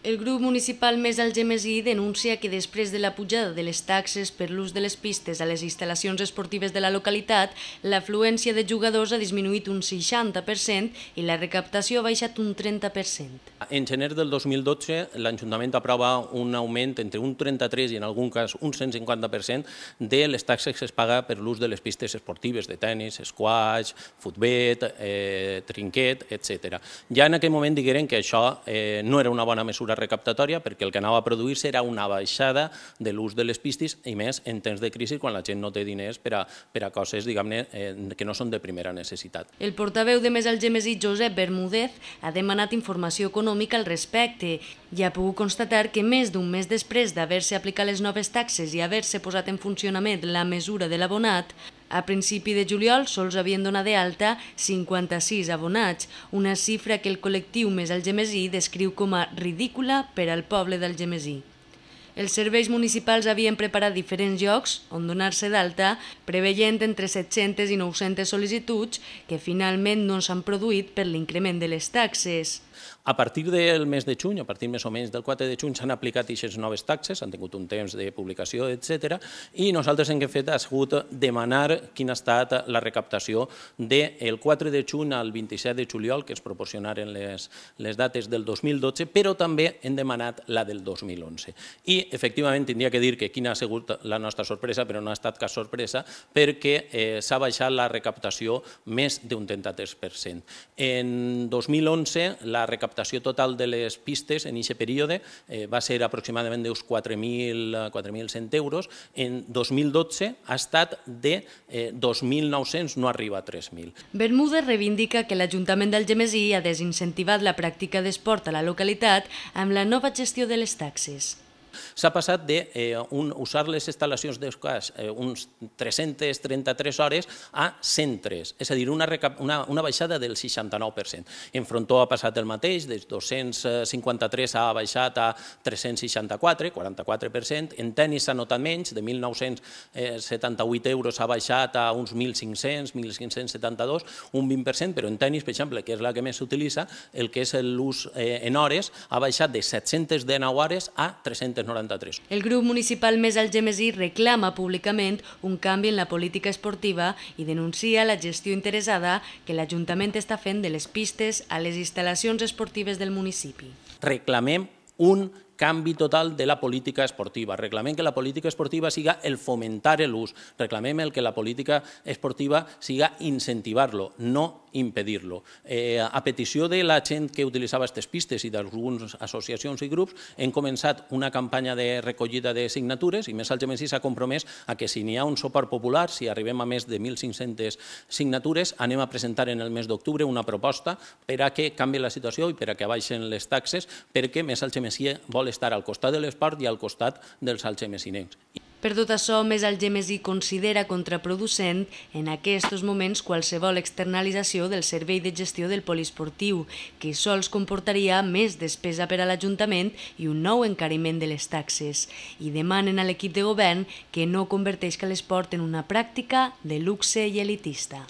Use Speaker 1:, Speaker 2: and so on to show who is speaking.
Speaker 1: El grup municipal Més Algemesí denuncia que després de la pujada de les taxes per l'ús de les pistes a les instal·lacions esportives de la localitat, l'afluència de jugadors ha disminuït un 60% i la recaptació ha baixat un 30%.
Speaker 2: En gener del 2012, l'Ajuntament aprova un augment entre un 33 i en algun cas un 150% de les taxes que es paga per l'ús de les pistes esportives de tennis, squash, futbet, trinquet, etc. Ja en aquell moment digueren que això no era una bona mesura recaptatòria perquè el que anava a produir-se era una baixada de l'ús de les pistes i més en temps de crisi quan la gent no té diners per a coses, diguem-ne, que no són de primera necessitat.
Speaker 1: El portaveu de Més Algemesí, Josep Bermúdez, ha demanat informació econòmica al respecte i ha pogut constatar que més d'un mes després d'haver-se aplicat les noves taxes i haver-se posat en funcionament la mesura de l'abonat, a principi de juliol sols havien donat d'alta 56 abonats, una xifra que el col·lectiu Més Algemesí descriu com a ridícula per al poble d'Algemesí. Els serveis municipals havien preparat diferents llocs on donar-se d'alta, preveient entre 700 i 900 sol·licituds que finalment no s'han produït per l'increment de les taxes.
Speaker 2: A partir del mes de juny, a partir més o menys del 4 de juny, s'han aplicat aquestes noves taxes, han tingut un temps de publicació, etc. I nosaltres el que hem fet ha sigut demanar quina ha estat la recaptació del 4 de juny al 27 de juliol, que es proporcionaren les dates del 2012, però també hem demanat la del 2011. I, efectivament, tindria que dir que quina ha sigut la nostra sorpresa, però no ha estat cap sorpresa, perquè s'ha baixat la recaptació més d'un 33%. En 2011, la recaptació total de les pistes en aquest període va ser aproximadament d'uns 4.100 euros. En 2012 ha estat de 2.900, no arriba a 3.000.
Speaker 1: Bermúdez reivindica que l'Ajuntament d'Algemesí ha desincentivat la pràctica d'esport a la localitat amb la nova gestió de les taxes.
Speaker 2: S'ha passat d'usar les instal·lacions d'esquash uns 333 hores a 103, és a dir, una baixada del 69%. En frontó ha passat el mateix, de 253 ha baixat a 364, 44%. En tenis s'ha notat menys, de 1.978 euros ha baixat a uns 1.500, 1.572, un 20%, però en tenis, per exemple, que és la que més s'utilitza, el que és l'ús en hores ha baixat de 719 hores a 393.
Speaker 1: El grup municipal Més Algemesí reclama públicament un canvi en la política esportiva i denuncia la gestió interessada que l'Ajuntament està fent de les pistes a les instal·lacions esportives del municipi.
Speaker 2: Reclamem un canvi total de la política esportiva. Reclamem que la política esportiva siga el fomentar l'ús. Reclamem que la política esportiva siga incentivar-lo, no impedir-lo. A petició de la gent que utilitzava aquestes pistes i d'algunes associacions i grups, hem començat una campanya de recollida de signatures i Més Algemesí s'ha compromès a que si n'hi ha un suport popular, si arribem a més de 1.500 signatures, anem a presentar en el mes d'octubre una proposta per a que canvi la situació i per a que baixen les taxes, perquè Més Algemesí vol estar al costat de l'esport i al costat dels algemesinencs.
Speaker 1: Per tot això, Més Algemesí considera contraproducent en aquests moments qualsevol externalització del servei de gestió del poliesportiu, que sols comportaria més despesa per a l'Ajuntament i un nou encariment de les taxes. I demanen a l'equip de govern que no converteixi l'esport en una pràctica de luxe i elitista.